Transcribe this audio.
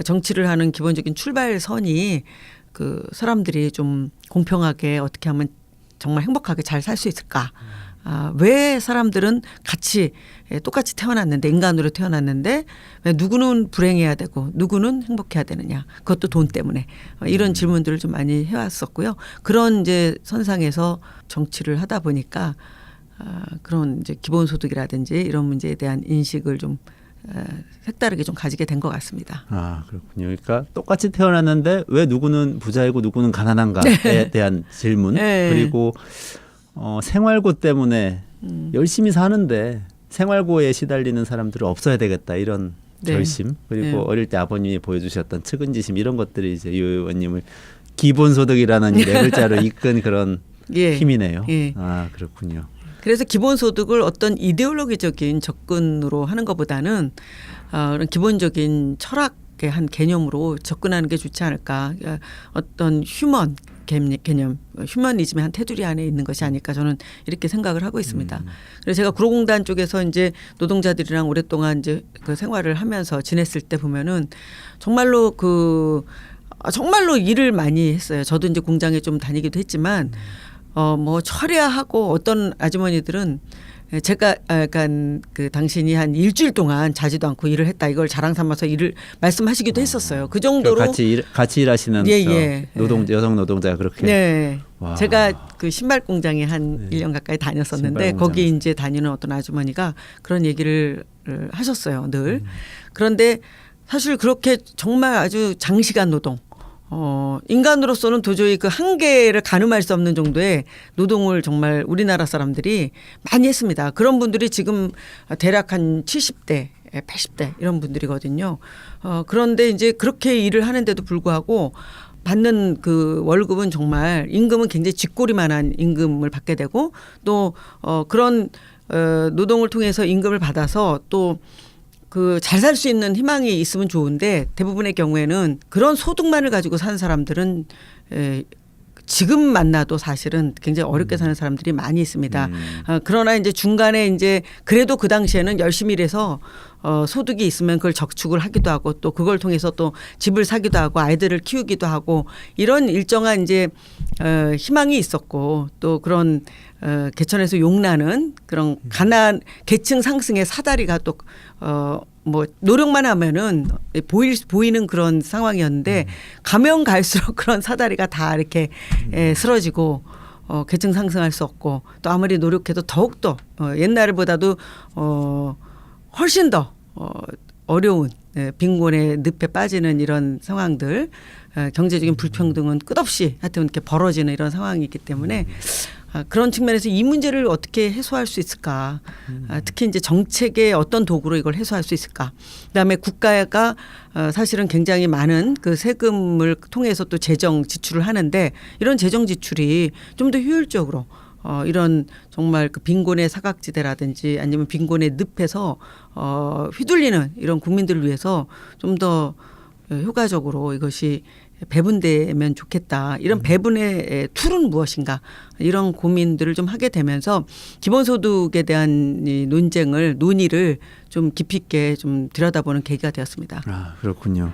정치를 하는 기본적인 출발선이 그 사람들이 좀 공평하게 어떻게 하면 정말 행복하게 잘 살 수 있을까? 왜 사람들은 같이 똑같이 태어났는데 인간으로 태어났는데 왜 누구는 불행해야 되고 누구는 행복해야 되느냐? 그것도 돈 때문에 이런 질문들을 좀 많이 해왔었고요. 그런 이제 선상에서 정치를 하다 보니까 그런 이제 기본소득이라든지 이런 문제에 대한 인식을 좀 색다르게 좀 가지게 된 것 같습니다. 그렇군요. 그러니까 똑같이 태어났는데 왜 누구는 부자이고 누구는 가난한가에 대한 질문. 네. 그리고 생활고 때문에 열심히 사는데 생활고에 시달리는 사람들은 없어야 되겠다 이런 결심. 그리고 어릴 때 아버님이 보여주셨던 측은지심 이런 것들이 이제 유 의원님을 기본소득이라는 네 글자로 이끈 그런 힘이네요. 그렇군요. 그래서 기본소득을 어떤 이데올로기적인 접근으로 하는 것보다는 그런 기본적인 철학의 한 개념으로 접근하는 게 좋지 않을까. 어떤 휴먼 개념, 휴머니즘의 한 테두리 안에 있는 것이 아닐까 저는 이렇게 생각을 하고 있습니다. 그래서 제가 구로공단 쪽에서 이제 노동자들이랑 오랫동안 이제 그 생활을 하면서 지냈을 때 보면은 정말로 정말로 일을 많이 했어요. 저도 이제 공장에 좀 다니기도 했지만 뭐 철야하고 어떤 아주머니들은 제가 약간 그 당신이 한 일주일 동안 자지도 않고 일을 했다 이걸 자랑 삼아서 일을 말씀하시기도 했었어요. 그 정도로 같이 일하시는 여성 노동자가 그렇게. 네. 제가 그 신발 공장에 한 1년 가까이 다녔었는데 거기 이제 다니는 어떤 아주머니가 그런 얘기를 하셨어요. 늘. 그런데 사실 그렇게 정말 아주 장시간 노동 인간으로서는 도저히 그 한계를 가늠할 수 없는 정도의 노동을 정말 우리나라 사람들이 많이 했습니다. 그런 분들이 지금 대략 한 70대, 80대 이런 분들이거든요. 그런데 이제 그렇게 일을 하는데도 불구하고 받는 그 월급은 정말 임금은 굉장히 쥐꼬리만한 임금을 받게 되고 또 그런 노동을 통해서 임금을 받아서 또 그 잘 살 수 있는 희망이 있으면 좋은데 대부분의 경우에는 그런 소득만을 가지고 사는 사람들은 지금 만나도 사실은 굉장히 어렵게 사는 사람들이 많이 있습니다. 그러나 이제 중간에 이제 그래도 그 당시에는 열심히 일해서 소득이 있으면 그걸 저축을 하기도 하고 또 그걸 통해서 또 집을 사기도 하고 아이들을 키우기도 하고 이런 일정한 이제 희망이 있었고 또 그런 개천에서 용나는 그런 가난 계층 상승의 사다리가 또 뭐 노력만 하면은 보이는 그런 상황이었는데 가면 갈수록 그런 사다리가 다 이렇게 쓰러지고 계층 상승할 수 없고 또 아무리 노력해도 더욱더 옛날보다도 훨씬 더 어려운 빈곤의 늪에 빠지는 이런 상황들 경제적인 불평등은 끝없이 하여튼 이렇게 벌어지는 이런 상황이 있기 때문에 그런 측면에서 이 문제를 어떻게 해소할 수 있을까? 특히 이제 정책의 어떤 도구로 이걸 해소할 수 있을까? 그다음에 국가가 사실은 굉장히 많은 그 세금을 통해서 또 재정 지출을 하는데 이런 재정 지출이 좀 더 효율적으로 이런 정말 그 빈곤의 사각지대라든지 아니면 빈곤의 늪에서 휘둘리는 이런 국민들을 위해서 좀 더 효과적으로 이것이 배분되면 좋겠다. 이런 배분의 툴은 무엇인가 이런 고민들을 좀 하게 되면서 기본소득에 대한 이 논의를 좀 깊이 있게 좀 들여다보는 계기가 되었습니다. 그렇군요.